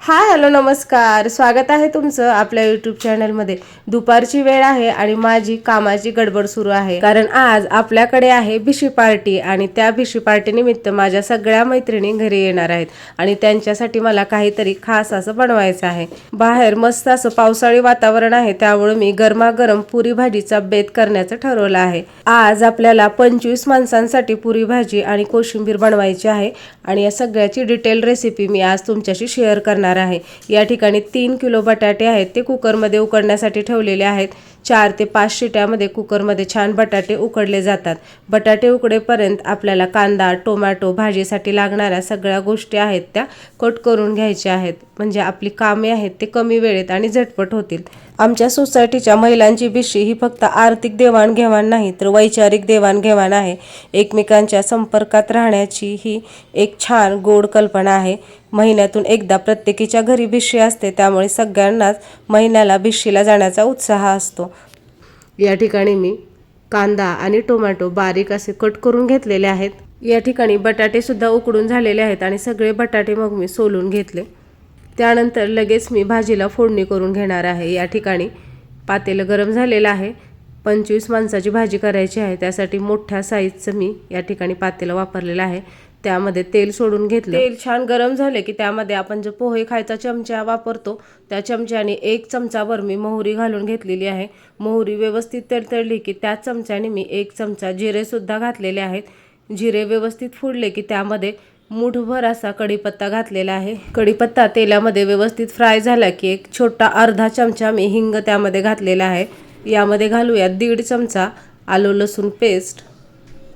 Hi hello नमस्कार, स्वागत आहे तुमचं आपल्या यूट्यूब चॅनलमध्ये। दुपारची वेळ आहे आणि माझी कामाची गडबड सुरू आहे, कारण आज आपल्याकडे आहे भिशी पार्टी आणि त्या भिशी पार्टी निमित्त माझ्या सगळ्या मैत्रिणी घरी येणार आहेत आणि त्यांच्यासाठी मला काहीतरी खास असं बनवायचं आहे। बाहेर मस्त असं पावसाळी वातावरण आहे, त्यामुळे मी गरमागरम पुरी भाजीचा बेत करण्याचं ठरवलं आहे। आज आपल्याला 25 माणसांसाठी पुरी भाजी आणि कोशिंबीर बनवायची आहे आणि या सगळ्याची डिटेल रेसिपी मी आज तुमच्याशी शेअर करणार आहे। या ठिकाणी 3 किलो बटाटे आहेत, ते कुकरमध्ये उकडण्यासाठी ठेवलेले आहेत। 4 ते 5 शिट्यामध्ये कुकरमध्ये छान बटाटे उकडले जातात। बटाटे उकडेपर्यंत आपल्याला कांदा, टोमॅटो, भाजीसाठी लागणाऱ्या सगळ्या गोष्टी आहेत त्या कट करून घ्यायच्या आहेत, म्हणजे आपली कामे आहेत ते कमी वेळेत आणि झटपट होतील। आमच्या सोसायटीच्या महिलांची भिशी ही फक्त आर्थिक देवाणघेवाण नाही तर वैचारिक देवाणघेवाण आहे। एकमेकांच्या संपर्कात राहण्याची ही एक छान गोड कल्पना आहे। महिन्यातून एकदा प्रत्येकीच्या घरी भिशी असते, त्यामुळे सगळ्यांनाच महिन्याला भिशीला जाण्याचा उत्साह असतो। या ठिकाणी मी कांदा आणि टोमॅटो बारीक असे कट करून घेतलेले आहेत। या ठिकाणी बटाटे सुद्धा उकडून झालेले आहेत आणि सगळे बटाटे मग मी सोलून घेतले। त्यानंतर लगेच मी भाजीला फोडणी करून घेणार आहे। या ठिकाणी पातेलं गरम झालेलं आहे। 25 माणसाची भाजी करायची आहे, त्यासाठी मोठ्या साईजचं मी या ठिकाणी पातेलं वापरलेलं आहे। त्यामध्ये तेल सोडून घेतलं। तेल छान गरम झाले की त्यामध्ये आपण जो पोहे खायचा चमचा वापरतो त्या चमच्याने 1 चमचाभर मी मोहरी घालून घेतलेली आहे। मोहरी व्यवस्थित तडतडली की त्या चमच्याने मी 1 चमचा जिरे सुद्धा घातलेले आहेत। जिरे व्यवस्थित फुडले की त्यामध्ये मूठभर असा कढीपत्ता घातलेला आहे। कढीपत्ता तेलामध्ये व्यवस्थित फ्राय झाला की एक छोटा अर्धा चमचा मी हिंग त्यामध्ये घातलेला आहे। यामध्ये घालूया 1.5 चमचा आलं लसूण पेस्ट।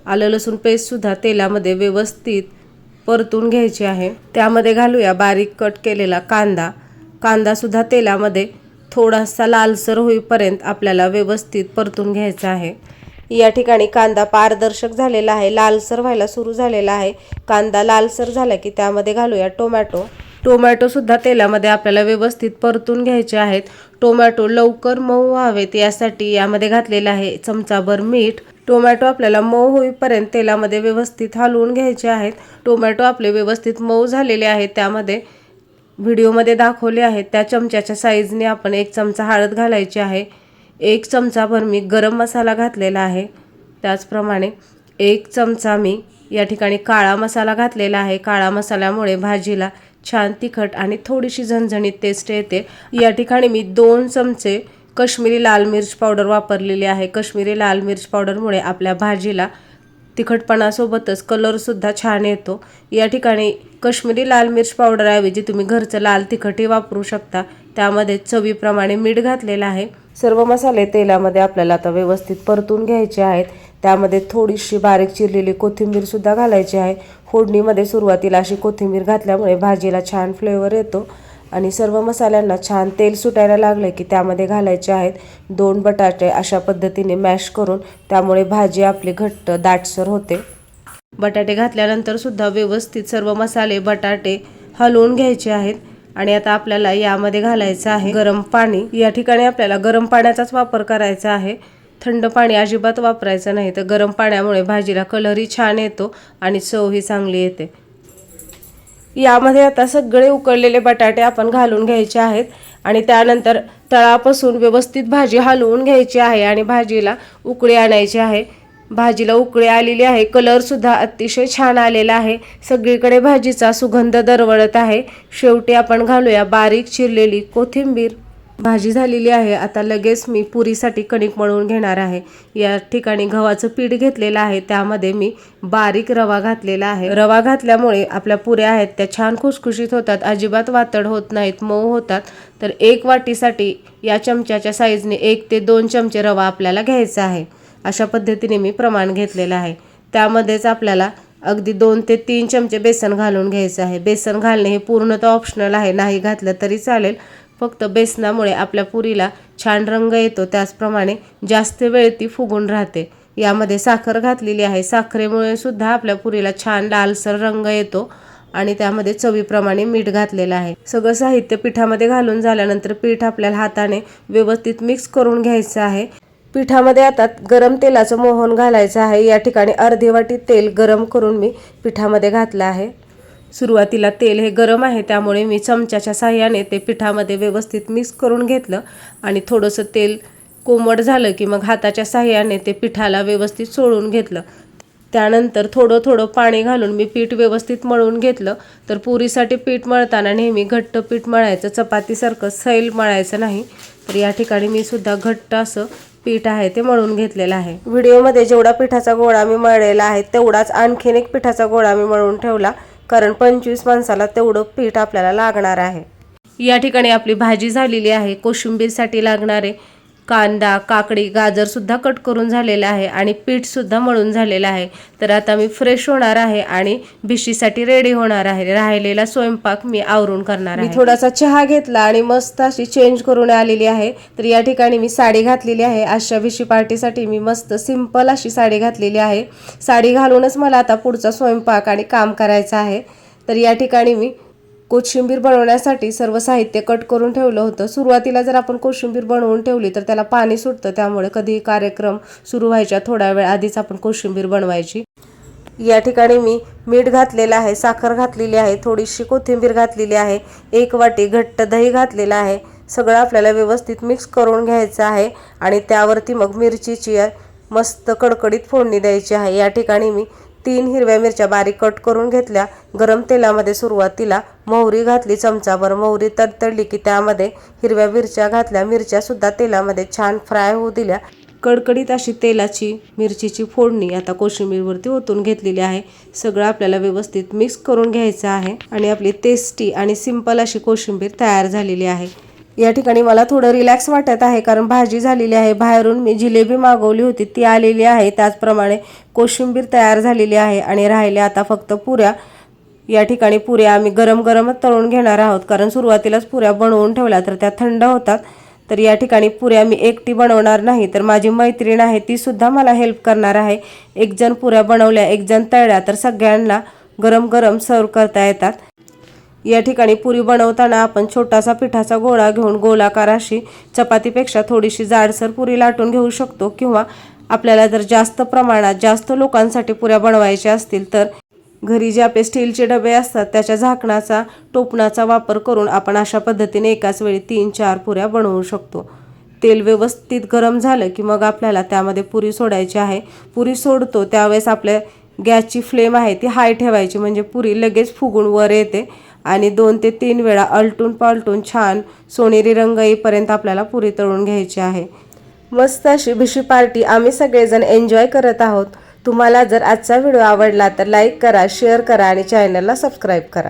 आलं लसूण पेस्ट सुद्धा तेलामध्ये व्यवस्थित परतून घ्यायची आहे। त्यामध्ये घालूया बारीक कट केलेला कांदा। कांदा सुद्धा तेलामध्ये थोडासा लालसर होईपर्यंत आपल्याला व्यवस्थित परतून घ्यायचा आहे। या ठिकाणी कांदा पारदर्शक झालेला आहे, लालसर व्हायला सुरू झालेला आहे। कांदा लालसर झाला की त्यामध्ये घालूया टोमॅटो। टोमॅटो सुद्धा तेलामध्ये आपल्याला व्यवस्थित परतून घ्यायचे आहेत। टोमॅटो लवकर मऊ व्हावेत यासाठी यामध्ये घातलेलं आहे चमचाभर मीठ। टोमॅटो आपल्याला मऊ होईपर्यंत तेलामध्ये व्यवस्थित हलवून घ्यायचे आहेत। टोमॅटो आपले व्यवस्थित मऊ झालेले आहेत। त्यामध्ये व्हिडिओमध्ये दाखवले आहेत त्या चमच्याच्या साईजने आपण 1 चमचा हळद घालायची आहे। 1 चमचाभर मी गरम मसाला घातलेला आहे। त्याचप्रमाणे 1 चमचा मी या ठिकाणी काळा मसाला घातलेला आहे। काळा मसाल्यामुळे भाजीला छान तिखट आणि थोडीशी झणझणीत टेस्ट येते। या ठिकाणी मी 2 चमचे काश्मीरी लाल मिर्च पावडर वापरलेली आहे। काश्मीरी लाल मिर्च पावडरमुळे आपल्या भाजीला तिखटपणासोबतच कलर सुद्धा छान येतो। या ठिकाणी काश्मीरी लाल मिर्च पावडरऐवजी तुम्ही घरचं लाल तिखटही वापरू शकता। त्यामध्ये चवीप्रमाणे मीठ घातलेलं आहे। सर्व मसाले तेलामध्ये आपल्याला आता व्यवस्थित परतून घ्यायचे आहेत। त्यामध्ये थोडीशी बारीक चिरलेली कोथिंबीर सुद्धा घालायची आहे। फोडणीमध्ये सुरुवातीला अशी कोथिंबीर घातल्यामुळे भाजीला छान फ्लेवर येतो आणि सर्व मसाल्यांना छान तेल सुटायला लागले की त्यामध्ये घालायचे आहेत 2 बटाटे अशा पद्धतीने मॅश करून, त्यामुळे भाजी आपली घट्ट दाटसर होते। बटाटे घातल्यानंतर सुद्धा व्यवस्थित सर्व मसाले बटाटे हलवून घ्यायचे आहेत आणि आता आपल्याला यामध्ये घालायचं आहे गरम पाणी। या ठिकाणी आपल्याला गरम पाण्याचाच वापर करायचा आहे, थंड पाणी अजिबात वापरायचं नाही, तर गरम पाण्यामुळे भाजीला कलरही छान येतो आणि चवही चांगली येते। यामध्ये आता सगळे उकडलेले बटाटे आपण घालून घ्यायचे आहेत आणि त्यानंतर तळापासून व्यवस्थित भाजी हलवून घ्यायची आहे आणि भाजीला उकळी आणायची आहे। भाजीला उकळी आलेली आहे, कलर सुद्धा अतिशय छान आलेला आहे। सगळीकडे भाजीचा सुगंध दरवळत आहे। शेवटी आपण घालूया बारीक चिरलेली कोथिंबीर। भाजी झालेली आहे। आता लगेच मी पुरीसाठी कणिक मळून घेणार आहे। या ठिकाणी गव्हाचं पीठ घेतलेलं आहे, त्यामध्ये मी बारीक रवा घातलेला आहे। रवा घातल्यामुळे आपल्या पुऱ्या आहेत त्या छान खुसखुशीत होतात, अजिबात वातड होत नाहीत, मऊ होतात। तर 1 वाटीसाठी या चमच्याच्या साईजने 1 ते 2 चमचे रवा आपल्याला घ्यायचा आहे। अशा पद्धतीने मी प्रमाण घेतलेलं आहे। त्यामध्येच आपल्याला अगदी 2 ते 3 चमचे बेसन घालून घ्यायचं आहे। बेसन घालणे हे पूर्णतः ऑप्शनल आहे, नाही घातलं तरी चालेल। फक्त बेसनामुळे आपल्या पुरीला छान रंग येतो, त्याचप्रमाणे जास्त वेळ ती फुगून राहते। यामध्ये साखर घातलेली आहे। साखरेमुळे सुद्धा आपल्या पुरीला छान लालसर रंग येतो आणि त्यामध्ये चवीप्रमाणे मीठ घातलेलं आहे। सगळं साहित्य पिठामध्ये घालून झाल्यानंतर पीठ आपल्याला हाताने व्यवस्थित मिक्स करून घ्यायचं आहे। पिठामध्ये आता गरम तेलाचं मोहन घालायचं आहे। या ठिकाणी अर्धी वाटी तेल गरम करून मी पिठामध्ये घातलं आहे। सुरुवातीला तेल हे गरम आहे त्यामुळे मी चमच्याच्या साहाय्याने ते पिठामध्ये व्यवस्थित मिक्स करून घेतलं आणि थोडंसं तेल कोमट झालं की मग हाताच्या साहाय्याने ते पिठाला व्यवस्थित चोळून घेतलं। त्यानंतर थोडं थोडं पाणी घालून मी पीठ व्यवस्थित मळून घेतलं। तर पुरीसाठी पीठ मळताना नेहमी घट्ट पीठ मळायचं, चपातीसारखं सैल मळायचं नाही। तर या ठिकाणी मी सुद्धा घट्ट असं पीठ आहे ते मळून घेतलेलं आहे। व्हिडिओमध्ये जेवढा पिठाचा गोळा मी मळलेला आहे तेवढाच आणखीन एक पिठाचा गोळा मी मळून ठेवला, कारण 25 माणसाला तेवढं पीठ आपल्याला लागणार आहे। या ठिकाणी आपली भाजी झालेली आहे। कोशिंबीरसाठी लागणारे कांदा, काकडी, गाजर सुद्धा कट करून झालेला आहे आणि पीठ सुद्धा मळून झालेलं आहे। तर आता मी फ्रेश होणार आहे आणि भिशीसाठी रेडी होणार आहे। राहिलेला स्वयंपाक मी आवरून करणार आहे। मी थोडासा चहा घेतला आणि मस्त अशी चेंज करून आलेली आहे। तर या ठिकाणी मी साडी घातलेली आहे। आजच्या भिशी पार्टीसाठी मी मस्त सिंपल अशी साडी घातलेली आहे। साडी घालूनच मला आता पुढचा स्वयंपाक आणि काम करायचं आहे। तर या ठिकाणी मी कोशिंबीर बनवण्यासाठी सर्व साहित्य कट करून ठेवलं होतं। सुरुवातीला जर आपण कोशिंबीर बनवून ठेवली तर त्याला पाणी सुटतं, त्यामुळे कधीही कार्यक्रम सुरू व्हायच्या थोडा वेळ आधीच आपण कोशिंबीर बनवायची। या ठिकाणी मी मीठ घातलेलं आहे, साखर घातलेली आहे, थोडीशी कोथिंबीर घातलेली आहे, 1 वाटी घट्ट दही घातलेलं आहे। सगळं आपल्याला व्यवस्थित मिक्स करून घ्यायचं आहे आणि त्यावरती मग मिरचीची मस्त कडकडीत फोडणी द्यायची आहे। या ठिकाणी मी 3 हिरव्या मिरच्या बारीक कट करून घेतल्या। गरम तेलामध्ये सुरुवातीला मोहरी घातली, चमचाभर मोहरी तडतडली की त्यामध्ये हिरव्या मिरच्या घातल्या। मिरच्या सुद्धा तेलामध्ये छान फ्राय होऊ दिल्या। कडकडीत अशी तेलाची मिरचीची फोडणी आता कोशिंबीरवरती ओतून घेतलेली आहे। सगळं आपल्याला व्यवस्थित मिक्स करून घ्यायचं आहे आणि आपली टेस्टी आणि सिंपल अशी कोशिंबीर तयार झालेली आहे। या ठिकाणी मला थोडं रिलॅक्स वाटत आहे, कारण भाजी झालेली आहे। बाहेरून मी जिलेबी मागवली होती ती आलेली आहे, त्याचप्रमाणे कोशिंबीर तयार झालेली आहे आणि राहिले आता फक्त पुऱ्या। या ठिकाणी पुऱ्या आम्ही गरम गरमच तळून घेणार आहोत, कारण सुरुवातीलाच पुऱ्या बनवून ठेवल्या तर त्या थंड होतात। तर या ठिकाणी पुऱ्या मी एकटी बनवणार नाही, तर माझी मैत्रीण आहे ती सुद्धा मला हेल्प करणार आहे। एक जण पुऱ्या बनवल्या, एक जण तळल्या, तर सगळ्यांना गरम गरम सर्व करता येतात। या ठिकाणी पुरी बनवताना आपण छोटासा पिठाचा गोळा घेऊन गोलाकार अशी चपातीपेक्षा थोडीशी जाडसर पुरी लाटून घेऊ शकतो, किंवा आपल्याला जर जास्त प्रमाणात जास्त लोकांसाठी पुऱ्या बनवायच्या असतील तर घरी जे आपले स्टीलचे डबे असतात त्याच्या झाकणाचा टोपणाचा वापर करून आपण अशा पद्धतीने एकाच वेळी 3-4 पुऱ्या बनवू शकतो। तेल व्यवस्थित गरम झालं की मग आपल्याला त्यामध्ये पुरी सोडायची आहे। पुरी सोडतो त्यावेळेस आपल्या गॅसची फ्लेम आहे ती हाय ठेवायची, म्हणजे पुरी लगेच फुगून वर येते आणि 2 ते 3 वेळा आलटून पालटून छान सोनेरी रंग येईपर्यंत आपल्याला पुरी तळून घ्यायची आहे। मस्त अशी भिशी पार्टी आम्ही सगळेजण एन्जॉय करत आहोत। तुम्हाला जर आजचा व्हिडिओ आवडला तर लाईक करा, शेअर करा आणि चॅनलला सबस्क्राईब करा।